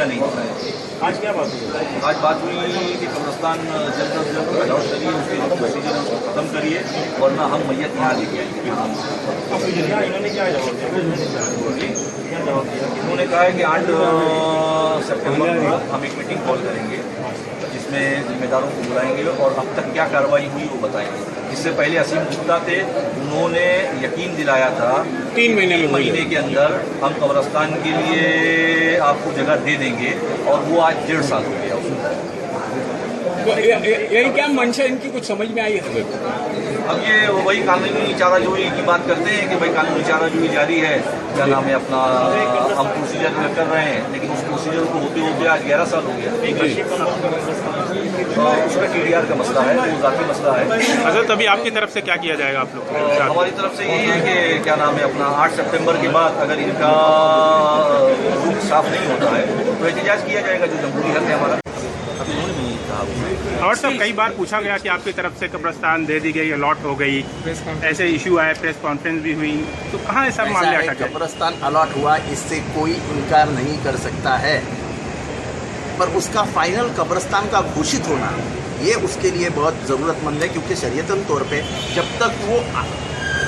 या नहीं बताया। आज क्या बात हुई? आज बात हुई कि कब्रिस्तान जल्द से जल्द अलॉट करिए, उसके जो प्रोसीजर उसको ख़त्म करिए, वरना हम मैयत यहाँ लेके आएंगे। इन्होंने क्या जवाब दिया? क्या जवाब दिया? उन्होंने कहा है कि 8 सितंबर को हम एक मीटिंग कॉल करेंगे जिसमें जिम्मेदारों को बुलाएंगे और अब तक क्या कार्रवाई हुई वो बताएंगे। इससे पहले असीम गुप्ता थे, उन्होंने यकीन दिलाया था 3 महीने के अंदर हम कब्रिस्तान के लिए आपको जगह दे देंगे, और वो आज 1.5 साल हो गया उसको। तो यही क्या मंशा इनकी कुछ समझ में आई है? अब ये वही कानूनी चाराजोई की बात करते हैं कि भाई कानूनी चाराजोई जारी है, क्या नाम है अपना, हम प्रोसीजर कर रहे हैं, लेकिन उस प्रोसीजर को होते होते आज 11 साल हो गया। तो उसका TDR का मसला है, वो ज़ाती मसला है। अच्छा, तभी आपकी तरफ से क्या किया जाएगा आप लोग? हमारी तरफ से यही है कि क्या नाम है अपना 8 सितंबर के बाद अगर इनका रूट साफ नहीं होता है तो एहतजाज किया जाएगा, जो जमहूरी हक है हमारा। और सब कई बार पूछा गया कि आपकी तरफ से कब्रिस्तान दे दी गई, अलॉट हो गई, ऐसे इशू आए, प्रेस कॉन्फ्रेंस भी हुई, तो कहाँ सब मामले अटक गए? कब्रिस्तान अलॉट हुआ, इससे कोई इनकार नहीं कर सकता है, पर उसका फाइनल कब्रिस्तान का घोषित होना ये उसके लिए बहुत ज़रूरतमंद है, क्योंकि शरीयतन तौर पे जब तक वो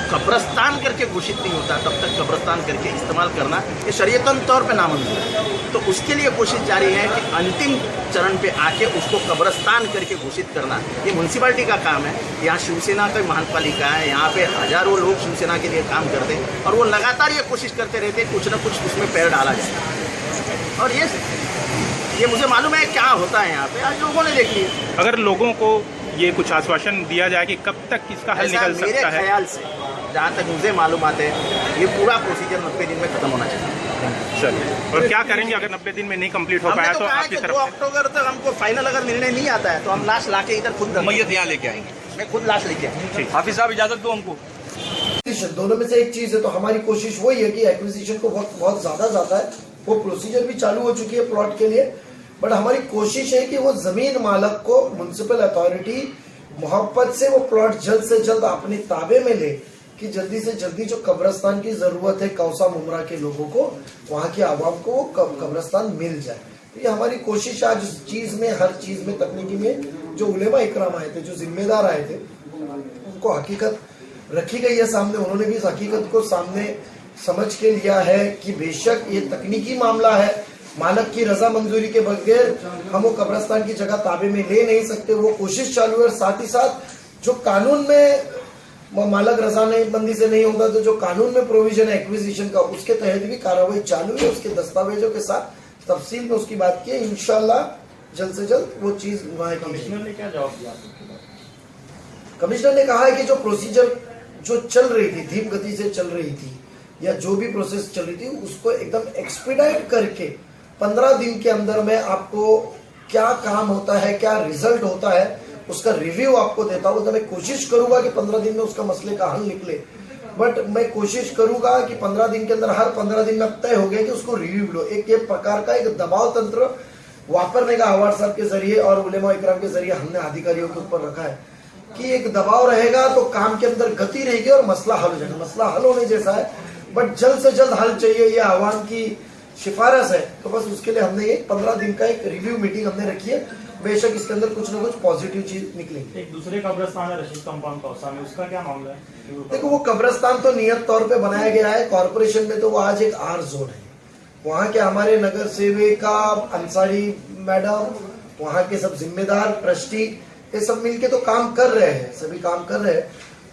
कब्रिस्तान करके घोषित नहीं होता तब तक कब्रिस्तान करके इस्तेमाल करना ये शरीयतन तौर पे नामंजूर है। तो उसके लिए कोशिश जारी है कि अंतिम चरण पे आके उसको कब्रिस्तान करके घोषित करना ये म्यूनसिपालिटी का काम है। यहाँ शिवसेना का महानपालिका है, यहाँ पे हजारों लोग शिवसेना के लिए काम करते हैं और वो लगातार ये कोशिश करते रहते हैं कुछ ना कुछ उसमें पैर डाला जाए। और ये मुझे मालूम है क्या होता है यहाँ पे, आज लोगों ने देख लिया। अगर लोगों को ये कुछ आश्वासन दिया जाए कि कब तक इसका हल निकल सकता है? मेरे ख्याल से जहाँ तक मुझे मालूम आते हैं ये पूरा प्रोसीजर 90 दिन में खत्म होना चाहिए। चलिए, और क्या करेंगे अगर 90 दिन में नहीं कंप्लीट हो पाया तो आपकी तरफ 2 अक्टूबर तक हमको फाइनल अगर निर्णय नहीं आता है तो हम लाश लाके इधर खुद मैयत यहाँ लेके आएंगे। मैं खुद लाश लेके आऊँगा। हाफिज साहब इजाजत दो हमको। दोनों में से एक चीज है, तो हमारी कोशिश वही है कि एक्विजिशन को बहुत ज्यादा जाता है, वो प्रोसीजर भी चालू हो चुकी है प्लॉट के लिए, बट हमारी कोशिश है कि वो जमीन मालक को म्युनिसिपल अथॉरिटी मोहब्बत से वो प्लॉट जल्द से जल्द अपने ताबे में ले, कि जल्दी से जल्दी जो कब्रिस्तान की जरूरत है कौसा मुमरा के लोगों को, वहाँ की आवाम को कब्रिस्तान मिल जाए। तो ये हमारी कोशिश आज उस चीज में, हर चीज में, तकनीकी में जो उलेमा इकराम आए थे, जो जिम्मेदार आए थे, उनको हकीकत रखी गई है सामने। उन्होंने भी इस हकीकत को सामने समझ के लिया है कि बेशक ये तकनीकी मामला है, मालक की रजा मंजूरी के बगैर हम वो कब्रिस्तान की जगह ताबे में ले नहीं सकते, वो कोशिश चालू है। और साथ ही साथ जो कानून में मालक रजामंदी से नहीं होता तो जो कानून में प्रोविजन है एक्विजिशन का, उसके तहत भी कार्रवाई चालू है, उसके दस्तावेजों के साथ तफसील में उसकी बात की है। इंशाल्लाह जल्द से जल्द वो चीज वहाँ की। कमिश्नर ने क्या जवाब दिया? कमिश्नर ने कहा है कि जो प्रोसीजर जो चल रही थी, धीम गति से चल रही थी, या जो भी प्रोसेस चल रही थी, उसको एकदम एक्सपीडाइट करके 15 दिन के अंदर में आपको क्या काम होता है, क्या रिजल्ट होता है, उसका रिव्यू आपको देता हूँ। तो मैं कोशिश करूंगा कि 15 दिन में उसका मसले का हल निकले, बट मैं कोशिश करूंगा कि 15 दिन के अंदर, हर 15 दिन में तय हो गया कि उसको रिव्यू लो। एक ये प्रकार का एक दबाव तंत्र वापरने का अवार्ड साहब के जरिए और उलेमा इकराम के जरिए हमने अधिकारियों के ऊपर रखा है कि एक दबाव रहेगा तो काम के अंदर गति रहेगी और मसला हल हो जाएगा। मसला हल होने जैसा है, बट जल्द से जल्द हल चाहिए, ये आवाम की सिफारिश है। तो बस उसके लिए हमने एक 15 दिन का एक रिव्यू मीटिंग हमने रखी है। बेशक इसके अंदर कुछ ना कुछ पॉजिटिव चीज निकलेगी। एक दूसरे कब्रिस्तान है रशीद कंपाउंड कौसा में, उसका क्या मामला है? देखो, वो कब्रिस्तान तो नियत तौर पे बनाया गया है कॉर्पोरेशन में, तो वो आज एक आर जोन है। वहाँ के हमारे नगर सेविका अंसारी मैडम, वहाँ के सब जिम्मेदार ट्रस्टी, ये सब मिलके तो काम कर रहे हैं, सभी काम कर रहे हैं।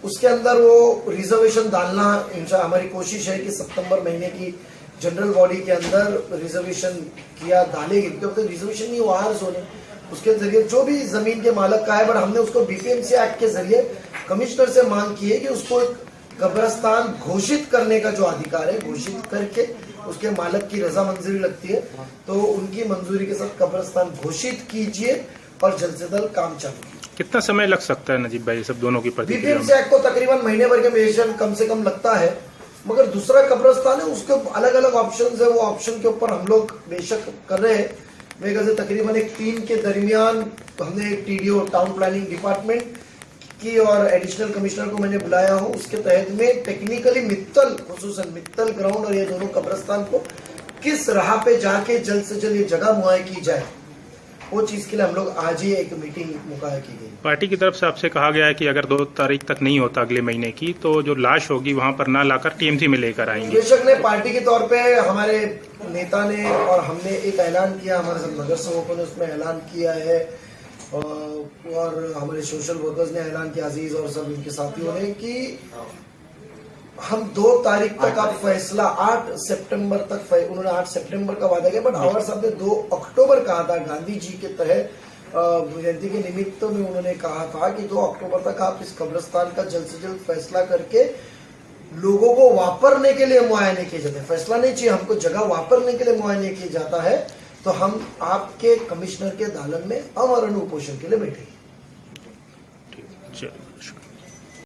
उसके अंदर वो रिजर्वेशन डालना, इंशाल्लाह हमारी कोशिश है कि सितंबर महीने की जनरल बॉडी के अंदर रिजर्वेशन किया डालेगी, क्योंकि रिजर्वेशन नहीं, वो आर जोन है, उसके जरिए जो भी जमीन के मालक का है। बट हमने उसको बीपीएमसी एक्ट के जरिए कमिश्नर से मांग की है कि उसको एक कब्रिस्तान घोषित करने का जो अधिकार है, घोषित करके उसके मालक की रजा मंजूरी लगती है तो उनकी मंजूरी के साथ कब्रिस्तान घोषित कीजिए और जल्द से जल्द काम चालू कीजिए। कितना समय लग सकता है नजीब भाई सब दोनों की प्रतिक्रिया? बीपीएमसी एक्ट को तकरीबन महीने भर के बेशक कम से कम लगता है, मगर दूसरा कब्रिस्तान है उसके अलग अलग ऑप्शन है, वो ऑप्शन के ऊपर हम लोग बेशक कर रहे हैं। मेरे ख्याल से तकरीबन एक 3 के दरमियान हमने एक टीडीओ टाउन प्लानिंग डिपार्टमेंट की और एडिशनल कमिश्नर को मैंने बुलाया हूँ। उसके तहत में टेक्निकली मित्तल, खुसूसन मित्तल ग्राउंड और ये दोनों कब्रिस्तान को किस राह पे जाके जल्द से जल्द ये जगह मुहैया की जाए, वो चीज के लिए हम लोग आज ही एक मीटिंग मुहैया की गई। पार्टी की तरफ से आपसे कहा गया है कि अगर 2 तारीख तक नहीं होता अगले महीने की, तो जो लाश होगी वहां पर ना लाकर टीएमसी में लेकर आएंगे। निदेशक ने पार्टी के तौर पे, हमारे नेता ने और हमने एक ऐलान किया, हमारे सब नगर सेवकों ने उसमें ऐलान किया है और हमारे सोशल वर्कर्स ने ऐलान किया, अजीज और सब इनके साथियों ने, कि हम 2 तारीख तक आप फैसला 8 सितंबर तक, उन्होंने 8 सितंबर का वादा किया, बट आवर साहब ने 2 अक्टूबर कहा था, गांधी जी के तहत जयंती के निमित्त में उन्होंने कहा था कि 2 अक्टूबर तक आप इस कब्रिस्तान का जल्द से जल्द फैसला करके लोगों को वापरने के लिए मुआयने किए जाते हैं। फैसला नहीं चाहिए हमको, जगह वापरने के लिए मुआयने किया जाता है, तो हम आपके कमिश्नर के दालन में अमरण उपोषण के लिए बैठेंगे।